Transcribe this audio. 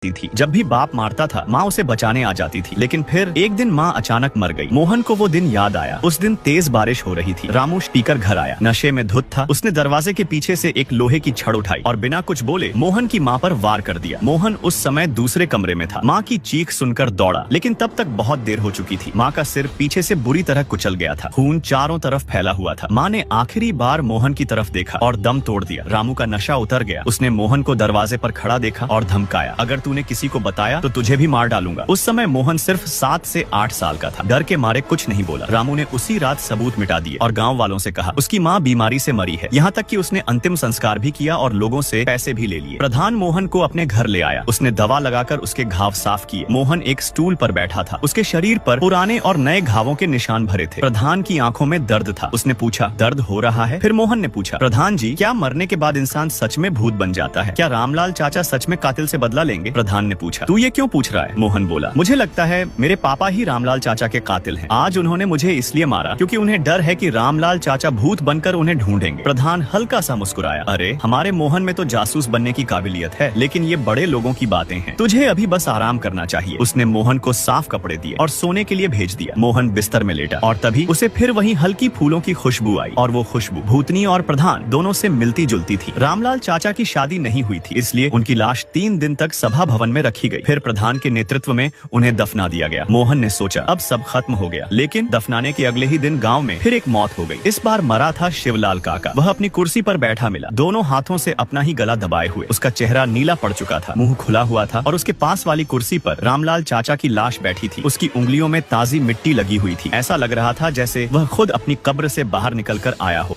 थी। जब भी बाप मारता था माँ उसे बचाने आ जाती थी, लेकिन फिर एक दिन माँ अचानक मर गई। मोहन को वो दिन याद आया। उस दिन तेज बारिश हो रही थी। रामू स्पीकर घर आया, नशे में धुत था। उसने दरवाजे के पीछे से एक लोहे की छड़ उठाई और बिना कुछ बोले मोहन की माँ पर वार कर दिया। मोहन उस समय दूसरे कमरे में था। माँ की चीख सुनकर दौड़ा, लेकिन तब तक बहुत देर हो चुकी थी। माँ का सिर पीछे से बुरी तरह कुचल गया था। खून चारों तरफ फैला हुआ था। माँ ने आखिरी बार मोहन की तरफ देखा और दम तोड़ दिया। रामू का नशा उतर गया। उसने मोहन को दरवाजे पर खड़ा देखा और धमकाया, अगर तूने किसी को बताया तो तुझे भी मार डालूंगा। उस समय मोहन सिर्फ 7 से 8 साल का था। डर के मारे कुछ नहीं बोला। रामू ने उसी रात सबूत मिटा दिए और गांव वालों से कहा उसकी माँ बीमारी से मरी है। यहाँ तक कि उसने अंतिम संस्कार भी किया और लोगों से पैसे भी ले लिए। प्रधान मोहन को अपने घर ले आया। उसने दवा लगाकर उसके घाव साफ किए। मोहन एक स्टूल पर बैठा था। उसके शरीर पर पुराने और नए घावों के निशान भरे थे। प्रधान की आंखों में दर्द था। उसने पूछा, दर्द हो रहा है? फिर मोहन ने पूछा, प्रधान जी, क्या मरने के बाद इंसान सच में भूत बन जाता है? क्या रामलाल चाचा सच में कातिल से बदला लेंगे? प्रधान ने पूछा। तू ये क्यों पूछ रहा है? मोहन बोला, मुझे लगता है मेरे पापा ही रामलाल चाचा के कातिल हैं। आज उन्होंने मुझे इसलिए मारा क्योंकि उन्हें डर है कि रामलाल चाचा भूत बनकर उन्हें ढूंढेंगे। प्रधान हल्का सा मुस्कुराया, अरे हमारे मोहन में तो जासूस बनने की काबिलियत है, लेकिन ये बड़े लोगों की बातें हैं। तुझे अभी बस आराम करना चाहिए। उसने मोहन को साफ कपड़े दिए और सोने के लिए भेज दिया। मोहन बिस्तर में लेटा और तभी उसे फिर वही हल्की फूलों की खुशबू आई और वो खुशबू भूतनी और प्रधान दोनों से मिलती जुलती थी। रामलाल चाचा की शादी नहीं हुई थी, इसलिए उनकी लाश 3 दिन तक सभा भवन में रखी गई। फिर प्रधान के नेतृत्व में उन्हें दफना दिया गया। मोहन ने सोचा अब सब खत्म हो गया, लेकिन दफनाने के अगले ही दिन गांव में फिर एक मौत हो गई। इस बार मरा था शिवलाल काका। वह अपनी कुर्सी पर बैठा मिला, दोनों हाथों से अपना ही गला दबाए हुए। उसका चेहरा नीला पड़ चुका था, मुंह खुला हुआ था और उसके पास वाली कुर्सी पर रामलाल चाचा की लाश बैठी थी। उसकी उंगलियों में ताजी मिट्टी लगी हुई थी। ऐसा लग रहा था जैसे वह खुद अपनी कब्र से बाहर निकलकर आया हो।